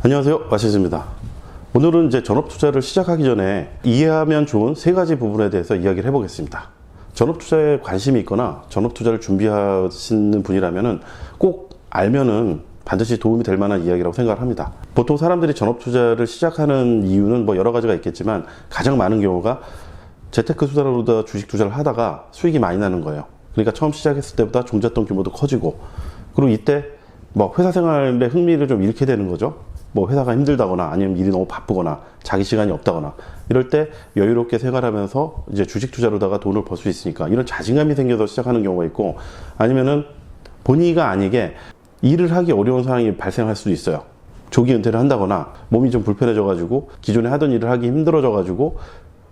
안녕하세요, 와시즈입니다. 오늘은 이제 전업 투자를 시작하기 전에 이해하면 좋은 세 가지 부분에 대해서 이야기를 해보겠습니다. 전업 투자에 관심이 있거나 전업 투자를 준비하시는 분이라면은 꼭 알면은 반드시 도움이 될 만한 이야기라고 생각을 합니다. 보통 사람들이 전업 투자를 시작하는 이유는 뭐 여러 가지가 있겠지만 가장 많은 경우가 재테크 투자로다 주식 투자를 하다가 수익이 많이 나는 거예요. 그러니까 처음 시작했을 때보다 종잣돈 규모도 커지고, 그리고 이때 뭐 회사 생활에 흥미를 좀 잃게 되는 거죠. 뭐 회사가 힘들다거나 아니면 일이 너무 바쁘거나 자기 시간이 없다거나 이럴 때 여유롭게 생활하면서 이제 주식 투자로다가 돈을 벌 수 있으니까 이런 자신감이 생겨서 시작하는 경우가 있고, 아니면은 본의가 아니게 일을 하기 어려운 상황이 발생할 수도 있어요. 조기 은퇴를 한다거나 몸이 좀 불편해져 가지고 기존에 하던 일을 하기 힘들어져 가지고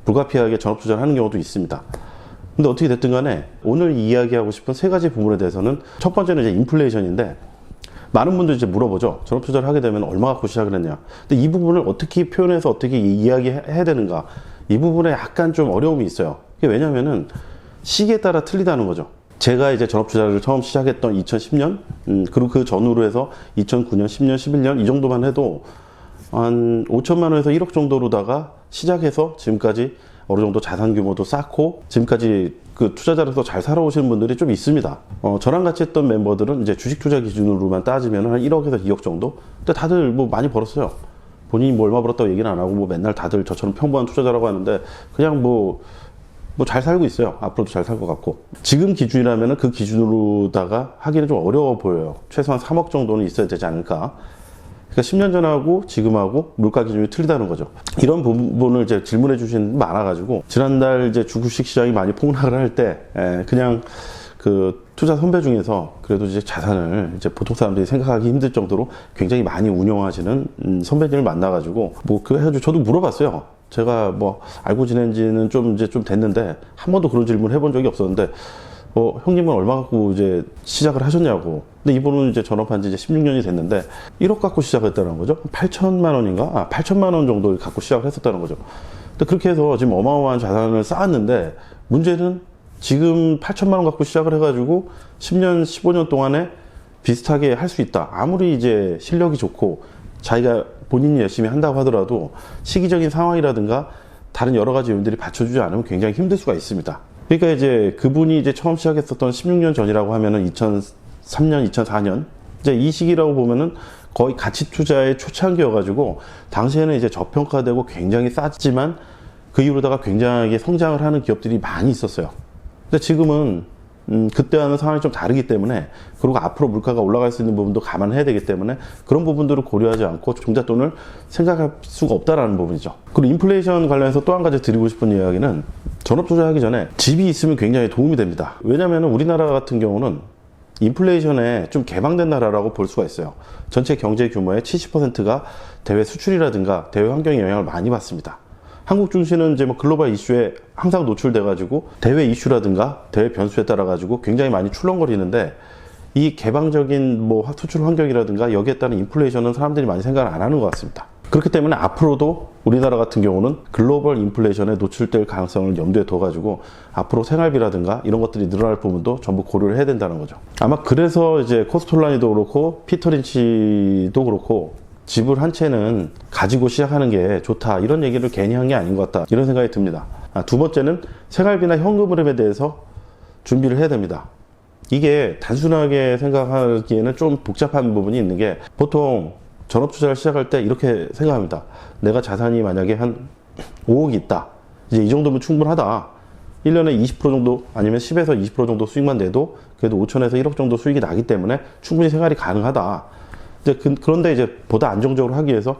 불가피하게 전업 투자를 하는 경우도 있습니다. 근데 어떻게 됐든 간에 오늘 이야기하고 싶은 세 가지 부분에 대해서는, 첫 번째는 이제 인플레이션인데, 많은 분들이 이제 물어보죠. 전업 투자를 하게 되면 얼마 갖고 시작을 했냐. 근데 이 부분을 어떻게 표현해서 어떻게 이야기해야 되는가. 이 부분에 약간 좀 어려움이 있어요. 왜냐면은 시기에 따라 틀리다는 거죠. 제가 이제 전업 투자를 처음 시작했던 2010년, 그리고 그 전후로 해서 2009년, 10년, 11년 이 정도만 해도 한 5천만 원에서 1억 정도로다가 시작해서 지금까지 어느 정도 자산 규모도 쌓고 지금까지 그 투자자로서 잘 살아오시는 분들이 좀 있습니다. 저랑 같이 했던 멤버들은 이제 주식 투자 기준으로만 따지면 한 1억에서 2억 정도? 근데 다들 뭐 많이 벌었어요. 본인이 뭐 얼마 벌었다고 얘기는 안 하고 뭐 맨날 다들 저처럼 평범한 투자자라고 하는데 그냥 뭐 잘 살고 있어요. 앞으로도 잘 살 것 같고. 지금 기준이라면 그 기준으로다가 하기는 좀 어려워 보여요. 최소한 3억 정도는 있어야 되지 않을까. 그러니까 10년 전하고 지금하고 물가 기준이 틀리다는 거죠. 이런 부분을 이제 질문해 주시는 분이 많아가지고, 지난달 이제 주식 시장이 많이 폭락을 할 때, 그냥 그 투자 선배 중에서 그래도 이제 자산을 이제 보통 사람들이 생각하기 힘들 정도로 굉장히 많이 운영하시는 선배님을 만나가지고, 뭐 그거 해가지고 저도 물어봤어요. 제가 뭐 알고 지낸 지는 좀 됐는데, 한 번도 그런 질문 해본 적이 없었는데, 형님은 얼마 갖고 이제 시작을 하셨냐고. 근데 이분은 이제 전업한 지 이제 16년이 됐는데 1억 갖고 시작했다는 거죠. 8천만 원인가? 8천만 원 정도 갖고 시작을 했었다는 거죠. 근데 그렇게 해서 지금 어마어마한 자산을 쌓았는데, 문제는 지금 8천만 원 갖고 시작을 해가지고 10년, 15년 동안에 비슷하게 할 수 있다. 아무리 이제 실력이 좋고 자기가 본인이 열심히 한다고 하더라도 시기적인 상황이라든가 다른 여러 가지 요인들이 받쳐주지 않으면 굉장히 힘들 수가 있습니다. 그러니까 이제 그분이 이제 처음 시작했었던 16년 전이라고 하면은 2003년, 2004년, 이제 이 시기라고 보면은 거의 가치 투자의 초창기여가지고, 당시에는 이제 저평가되고 굉장히 쌌지만 그 이후로다가 굉장히 성장을 하는 기업들이 많이 있었어요. 근데 지금은 그때와는 상황이 좀 다르기 때문에, 그리고 앞으로 물가가 올라갈 수 있는 부분도 감안해야 되기 때문에 그런 부분들을 고려하지 않고 종잣돈을 생각할 수가 없다라는 부분이죠. 그리고 인플레이션 관련해서 또 한 가지 드리고 싶은 이야기는, 전업 투자하기 전에 집이 있으면 굉장히 도움이 됩니다. 왜냐하면 우리나라 같은 경우는 인플레이션에 좀 개방된 나라라고 볼 수가 있어요. 전체 경제 규모의 70%가 대외 수출이라든가 대외 환경의 영향을 많이 받습니다. 한국 증시는 이제 뭐 글로벌 이슈에 항상 노출돼가지고 대외 이슈라든가 대외 변수에 따라가지고 굉장히 많이 출렁거리는데, 이 개방적인 뭐 수출 환경이라든가 여기에 따른 인플레이션은 사람들이 많이 생각을 안 하는 것 같습니다. 그렇기 때문에 앞으로도 우리나라 같은 경우는 글로벌 인플레이션에 노출될 가능성을 염두에 둬가지고 앞으로 생활비라든가 이런 것들이 늘어날 부분도 전부 고려를 해야 된다는 거죠. 아마 그래서 이제 코스톨라니도 그렇고 피터린치도 그렇고 집을 한 채는 가지고 시작하는 게 좋다, 이런 얘기를 괜히 한 게 아닌 것 같다, 이런 생각이 듭니다. 두 번째는 생활비나 현금 흐름에 대해서 준비를 해야 됩니다. 이게 단순하게 생각하기에는 좀 복잡한 부분이 있는 게, 보통 전업 투자를 시작할 때 이렇게 생각합니다. 내가 자산이 만약에 한 5억이 있다. 이제 이 정도면 충분하다. 1년에 20% 정도 아니면 10에서 20% 정도 수익만 내도 그래도 5천에서 1억 정도 수익이 나기 때문에 충분히 생활이 가능하다. 이제 그런데 이제 보다 안정적으로 하기 위해서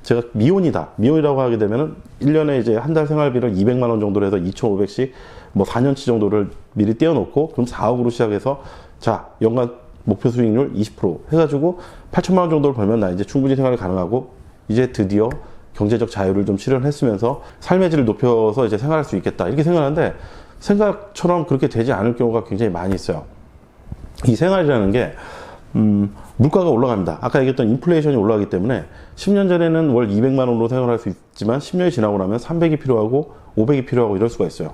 제가 미혼이라고 하게 되면은 1년에 이제 한 달 생활비를 200만 원 정도로 해서 2,500씩 뭐 4년치 정도를 미리 떼어놓고, 그럼 4억으로 시작해서 자, 연간 목표 수익률 20% 해가지고 8천만 원 정도를 벌면 나 이제 충분히 생활이 가능하고, 이제 드디어 경제적 자유를 좀 실현했으면서 삶의 질을 높여서 이제 생활할 수 있겠다, 이렇게 생각하는데, 생각처럼 그렇게 되지 않을 경우가 굉장히 많이 있어요. 이 생활이라는 게 물가가 올라갑니다. 아까 얘기했던 인플레이션이 올라가기 때문에 10년 전에는 월 200만 원으로 생활할 수 있지만 10년이 지나고 나면 300이 필요하고 500이 필요하고 이럴 수가 있어요.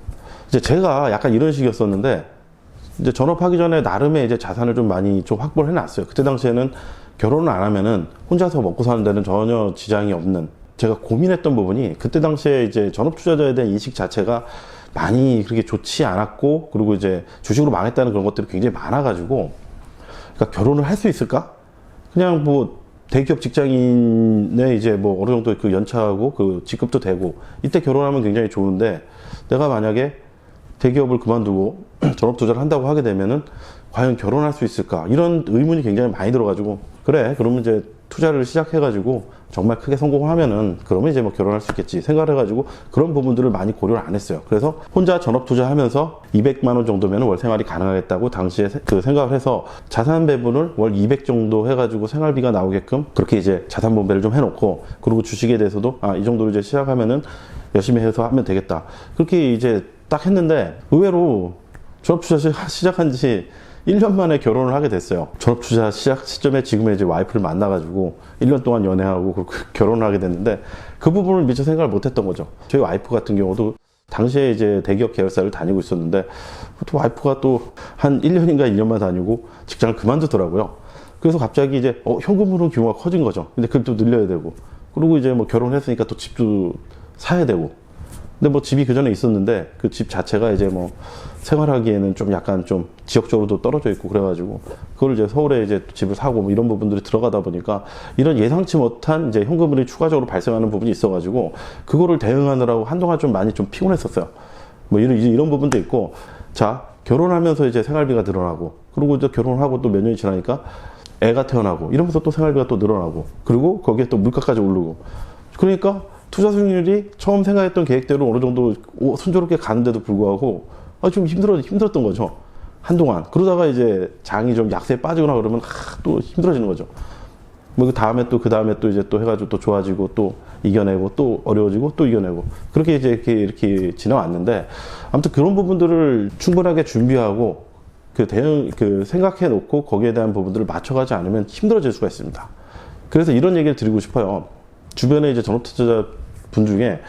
이제 제가 약간 이런 식이었었는데, 이제 전업하기 전에 나름의 이제 자산을 좀 많이 좀 확보를 해놨어요. 그때 당시에는 결혼을 안 하면은 혼자서 먹고 사는 데는 전혀 지장이 없는, 제가 고민했던 부분이 그때 당시에 이제 전업투자자에 대한 인식 자체가 많이 그렇게 좋지 않았고, 그리고 이제 주식으로 망했다는 그런 것들이 굉장히 많아가지고, 그러니까 결혼을 할 수 있을까? 그냥 뭐 대기업 직장인의 이제 뭐 어느 정도 그 연차하고 그 직급도 되고 이때 결혼하면 굉장히 좋은데, 내가 만약에 대기업을 그만두고 전업투자를 한다고 하게 되면은 과연 결혼할 수 있을까? 이런 의문이 굉장히 많이 들어가지고, 그래, 그러면 이제 투자를 시작해가지고 정말 크게 성공하면은 그러면 이제 뭐 결혼할 수 있겠지 생각을 해가지고 그런 부분들을 많이 고려를 안 했어요. 그래서 혼자 전업투자하면서 200만 원 정도면 월 생활이 가능하겠다고 당시에 그 생각을 해서 자산 배분을 월 200 정도 해가지고 생활비가 나오게끔 그렇게 이제 자산 분배를 좀 해놓고, 그리고 주식에 대해서도 이 정도로 이제 시작하면은 열심히 해서 하면 되겠다, 그렇게 이제 딱 했는데, 의외로 전업투자 시작한 지 1년 만에 결혼을 하게 됐어요. 전업투자 시작 시점에 지금의 이제 와이프를 만나가지고 1년 동안 연애하고 결혼을 하게 됐는데, 그 부분을 미처 생각을 못 했던 거죠. 저희 와이프 같은 경우도 당시에 이제 대기업 계열사를 다니고 있었는데, 또 와이프가 또 한 1년인가 2년만 다니고 직장을 그만두더라고요. 그래서 갑자기 이제 현금 흐름 규모가 커진 거죠. 근데 그걸 또 늘려야 되고, 그리고 이제 뭐 결혼했으니까 또 집도 사야 되고. 근데 뭐 집이 그 전에 있었는데 그 집 자체가 이제 뭐 생활하기에는 좀 약간 좀 지역적으로도 떨어져 있고 그래가지고, 그걸 이제 서울에 이제 집을 사고 뭐 이런 부분들이 들어가다 보니까 이런 예상치 못한 이제 현금흐름이 추가적으로 발생하는 부분이 있어가지고, 그거를 대응하느라고 한동안 좀 많이 좀 피곤했었어요. 뭐 이런 부분도 있고, 자, 결혼하면서 이제 생활비가 늘어나고, 그리고 이제 결혼하고 또 몇 년이 지나니까 애가 태어나고 이러면서 또 생활비가 또 늘어나고, 그리고 거기에 또 물가까지 오르고, 그러니까 투자 수익률이 처음 생각했던 계획대로 어느 정도 순조롭게 가는데도 불구하고 좀 힘들었던 거죠. 한동안. 그러다가 이제 장이 좀 약세에 빠지거나 그러면 또 힘들어지는 거죠. 뭐 그 다음에 또 이제 또 해가지고 또 좋아지고 또 이겨내고 또 어려워지고 또 이겨내고, 그렇게 이제 이렇게 지나왔는데, 아무튼 그런 부분들을 충분하게 준비하고 그 생각해 놓고 거기에 대한 부분들을 맞춰가지 않으면 힘들어질 수가 있습니다. 그래서 이런 얘기를 드리고 싶어요. 주변에 이제 전업투자자 분 중에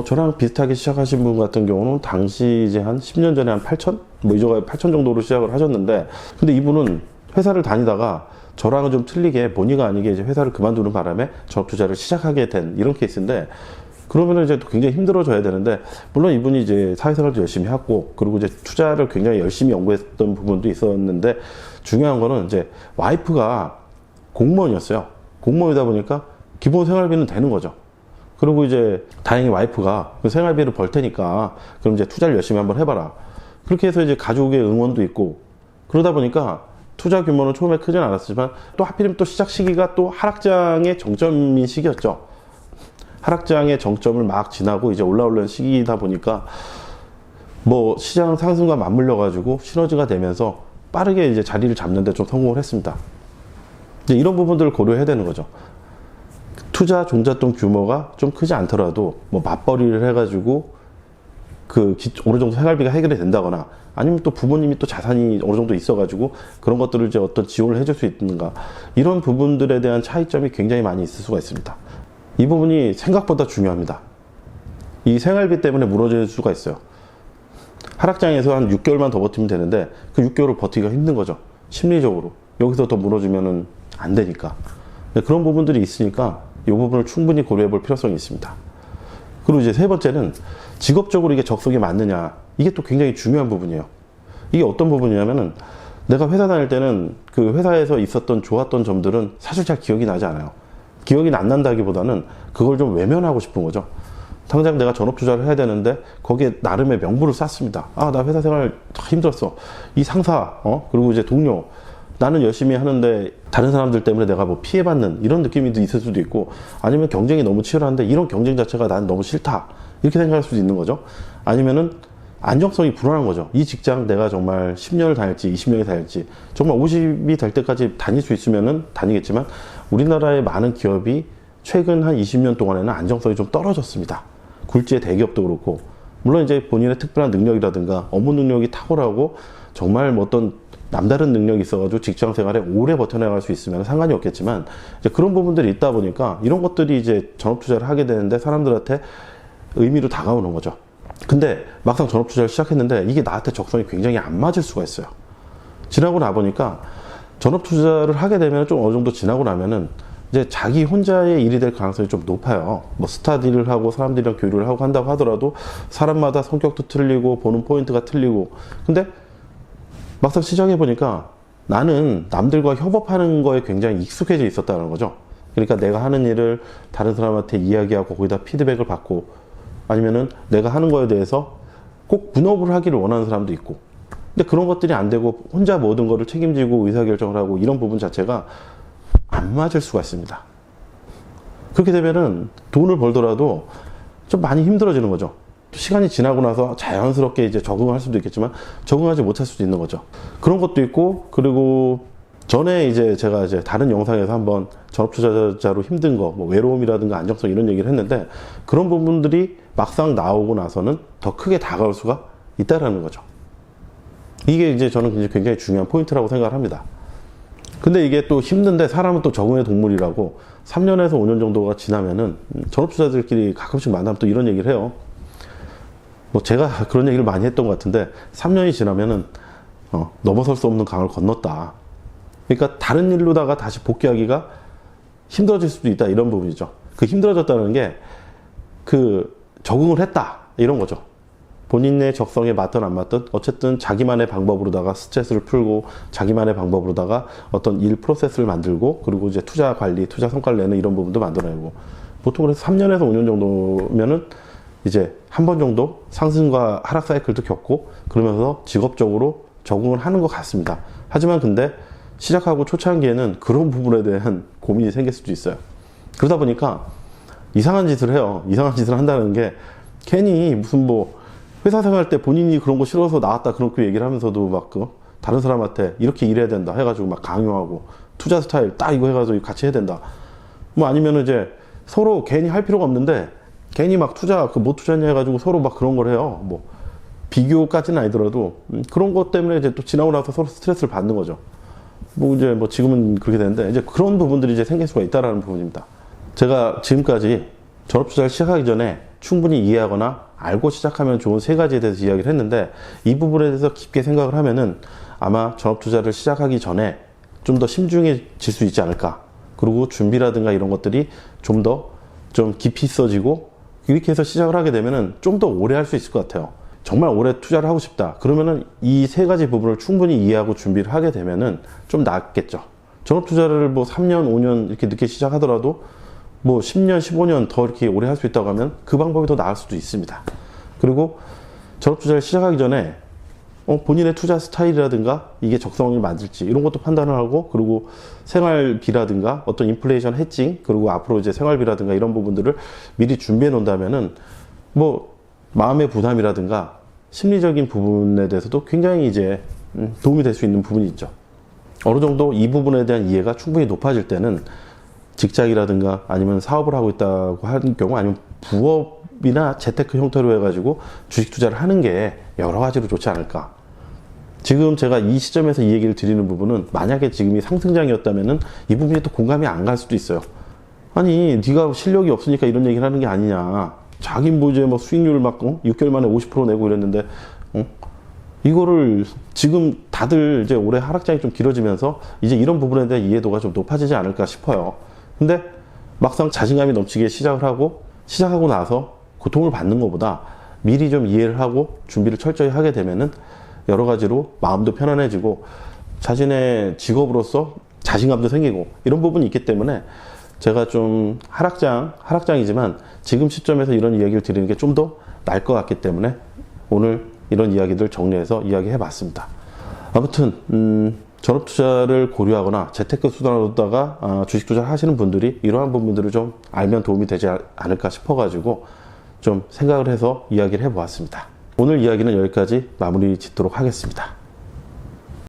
저랑 비슷하게 시작하신 분 같은 경우는 당시 이제 한 10년 전에 한 8천? 뭐 이조가 8천 정도로 시작을 하셨는데, 근데 이분은 회사를 다니다가 저랑은 좀 틀리게 본의가 아니게 이제 회사를 그만두는 바람에 전업투자를 시작하게 된 이런 케이스인데, 그러면은 이제 또 굉장히 힘들어져야 되는데, 물론 이분이 이제 사회생활도 열심히 하고, 그리고 이제 투자를 굉장히 열심히 연구했던 부분도 있었는데, 중요한 거는 이제 와이프가 공무원이었어요. 공무원이다 보니까 기본 생활비는 되는 거죠. 그리고 이제 다행히 와이프가 그 생활비를 벌 테니까 그럼 이제 투자를 열심히 한번 해봐라, 그렇게 해서 이제 가족의 응원도 있고, 그러다 보니까 투자 규모는 처음에 크진 않았지만, 또 하필이면 또 시작 시기가 또 하락장의 정점인 시기였죠. 하락장의 정점을 막 지나고 이제 올라오려는 시기이다 보니까 뭐 시장 상승과 맞물려 가지고 시너지가 되면서 빠르게 이제 자리를 잡는 데 좀 성공을 했습니다. 이제 이런 부분들을 고려해야 되는 거죠. 투자 종잣돈 규모가 좀 크지 않더라도 뭐 맞벌이를 해가지고 어느 정도 생활비가 해결이 된다거나, 아니면 또 부모님이 또 자산이 어느 정도 있어가지고 그런 것들을 이제 어떤 지원을 해줄 수 있는가, 이런 부분들에 대한 차이점이 굉장히 많이 있을 수가 있습니다. 이 부분이 생각보다 중요합니다. 이 생활비 때문에 무너질 수가 있어요. 하락장에서 한 6개월만 더 버티면 되는데 그 6개월을 버티기가 힘든 거죠. 심리적으로. 여기서 더 무너지면은 안 되니까. 그런 부분들이 있으니까 이 부분을 충분히 고려해 볼 필요성이 있습니다. 그리고 이제 세 번째는 직업적으로 이게 적성에 맞느냐. 이게 또 굉장히 중요한 부분이에요. 이게 어떤 부분이냐면은, 내가 회사 다닐 때는 그 회사에서 있었던 좋았던 점들은 사실 잘 기억이 나지 않아요. 기억이 안 난다기보다는 그걸 좀 외면하고 싶은 거죠. 당장 내가 전업투자를 해야 되는데 거기에 나름의 명분을 쌓습니다. 나 회사 생활 힘들었어. 이 상사, 그리고 이제 동료, 나는 열심히 하는데 다른 사람들 때문에 내가 뭐 피해받는 이런 느낌이 있을 수도 있고, 아니면 경쟁이 너무 치열한데 이런 경쟁 자체가 난 너무 싫다, 이렇게 생각할 수도 있는 거죠. 아니면은 안정성이 불안한 거죠. 이 직장 내가 정말 10년을 다닐지 20년을 다닐지, 정말 50이 될 때까지 다닐 수 있으면은 다니겠지만, 우리나라의 많은 기업이 최근 한 20년 동안에는 안정성이 좀 떨어졌습니다. 굴지의 대기업도 그렇고, 물론 이제 본인의 특별한 능력이라든가 업무 능력이 탁월하고 정말 뭐 어떤 남다른 능력이 있어가지고 직장 생활에 오래 버텨나갈 수 있으면 상관이 없겠지만, 이제 그런 부분들이 있다 보니까 이런 것들이 이제 전업투자를 하게 되는데 사람들한테 의미로 다가오는 거죠. 근데 막상 전업투자를 시작했는데 이게 나한테 적성이 굉장히 안 맞을 수가 있어요. 지나고 나 보니까 전업 투자를 하게 되면 좀 어느 정도 지나고 나면은 이제 자기 혼자의 일이 될 가능성이 좀 높아요. 뭐 스타디를 하고 사람들이랑 교류를 하고 한다고 하더라도 사람마다 성격도 틀리고 보는 포인트가 틀리고, 근데 막상 시작해 보니까 나는 남들과 협업하는 거에 굉장히 익숙해져 있었다는 거죠. 그러니까 내가 하는 일을 다른 사람한테 이야기하고 거기다 피드백을 받고, 아니면은 내가 하는 거에 대해서 꼭 분업을 하기를 원하는 사람도 있고, 근데 그런 것들이 안 되고 혼자 모든 거를 책임지고 의사결정을 하고 이런 부분 자체가 안 맞을 수가 있습니다. 그렇게 되면은 돈을 벌더라도 좀 많이 힘들어지는 거죠. 시간이 지나고 나서 자연스럽게 이제 적응을 할 수도 있겠지만 적응하지 못할 수도 있는 거죠. 그런 것도 있고, 그리고 전에 이제 제가 이제 다른 영상에서 한번 전업투자자로 힘든 거, 뭐 외로움이라든가 안정성 이런 얘기를 했는데, 그런 부분들이 막상 나오고 나서는 더 크게 다가올 수가 있다라는 거죠. 이게 이제 저는 굉장히 중요한 포인트라고 생각을 합니다. 근데 이게 또 힘든데 사람은 또 적응의 동물이라고 3년에서 5년 정도가 지나면은 전업투자들끼리 가끔씩 만나면 또 이런 얘기를 해요. 뭐 제가 그런 얘기를 많이 했던 것 같은데 3년이 지나면은 넘어설 수 없는 강을 건넜다. 그러니까 다른 일로다가 다시 복귀하기가 힘들어질 수도 있다, 이런 부분이죠. 그 힘들어졌다는 게 그 적응을 했다 이런 거죠. 본인의 적성에 맞든 안 맞든 어쨌든 자기만의 방법으로다가 스트레스를 풀고 자기만의 방법으로다가 어떤 일 프로세스를 만들고, 그리고 이제 투자 관리, 투자 성과를 내는 이런 부분도 만들어내고, 보통 그래서 3년에서 5년 정도면은 이제 한 번 정도 상승과 하락 사이클도 겪고 그러면서 직업적으로 적응을 하는 것 같습니다. 하지만 근데 시작하고 초창기에는 그런 부분에 대한 고민이 생길 수도 있어요. 그러다 보니까 이상한 짓을 해요. 이상한 짓을 한다는 게 괜히 무슨 뭐 회사 생활 때 본인이 그런 거 싫어서 나왔다 그렇게 얘기를 하면서도 막 다른 사람한테 이렇게 일해야 된다 해가지고 막 강요하고, 투자 스타일 딱 이거 해가지고 같이 해야 된다. 뭐 아니면은 이제 서로 괜히 할 필요가 없는데 괜히 막 투자 뭐 투자했냐 해가지고 서로 막 그런 걸 해요. 뭐 비교까지는 아니더라도 그런 것 때문에 이제 또 지나고 나서 서로 스트레스를 받는 거죠. 뭐 이제 뭐 지금은 그렇게 되는데 이제 그런 부분들이 이제 생길 수가 있다라는 부분입니다. 제가 지금까지 전업 투자를 시작하기 전에 충분히 이해하거나 알고 시작하면 좋은 3가지에 대해서 이야기를 했는데, 이 부분에 대해서 깊게 생각을 하면은 아마 전업 투자를 시작하기 전에 좀 더 신중해질 수 있지 않을까. 그리고 준비라든가 이런 것들이 좀 더 좀 깊이 있어지고, 이렇게 해서 시작을 하게 되면은 좀 더 오래 할 수 있을 것 같아요. 정말 오래 투자를 하고 싶다 그러면은 이 3가지 부분을 충분히 이해하고 준비를 하게 되면은 좀 낫겠죠. 전업 투자를 뭐 3년, 5년 이렇게 늦게 시작하더라도 뭐 10년, 15년 더 이렇게 오래 할 수 있다고 하면 그 방법이 더 나을 수도 있습니다. 그리고 전업 투자를 시작하기 전에 본인의 투자 스타일이라든가 이게 적성을 맞을지 이런 것도 판단을 하고, 그리고 생활비라든가 어떤 인플레이션 해칭, 그리고 앞으로 이제 생활비라든가 이런 부분들을 미리 준비해 놓는다면은 뭐 마음의 부담이라든가 심리적인 부분에 대해서도 굉장히 이제 도움이 될 수 있는 부분이 있죠. 어느 정도 이 부분에 대한 이해가 충분히 높아질 때는 직장이라든가 아니면 사업을 하고 있다고 하는 경우, 아니면 부업이나 재테크 형태로 해가지고 주식 투자를 하는 게 여러 가지로 좋지 않을까. 지금 제가 이 시점에서 이 얘기를 드리는 부분은 만약에 지금이 상승장이었다면은 이 부분이 또 공감이 안 갈 수도 있어요. 아니 네가 실력이 없으니까 이런 얘기를 하는 게 아니냐. 자기 뭐 이제 뭐 수익률을 막 6개월 만에 50% 내고 이랬는데 이거를 지금 다들 이제 올해 하락장이 좀 길어지면서 이제 이런 부분에 대한 이해도가 좀 높아지지 않을까 싶어요. 근데 막상 자신감이 넘치게 시작하고 나서 고통을 받는 것보다 미리 좀 이해를 하고 준비를 철저히 하게 되면은 여러 가지로 마음도 편안해지고 자신의 직업으로서 자신감도 생기고 이런 부분이 있기 때문에 제가 좀 하락장이지만 지금 시점에서 이런 이야기를 드리는 게 좀 더 나을 것 같기 때문에 오늘 이런 이야기들 정리해서 이야기해 봤습니다. 아무튼 전업 투자를 고려하거나 재테크 수단으로다가 주식 투자를 하시는 분들이 이러한 부분들을 좀 알면 도움이 되지 않을까 싶어가지고 좀 생각을 해서 이야기를 해보았습니다. 오늘 이야기는 여기까지 마무리 짓도록 하겠습니다.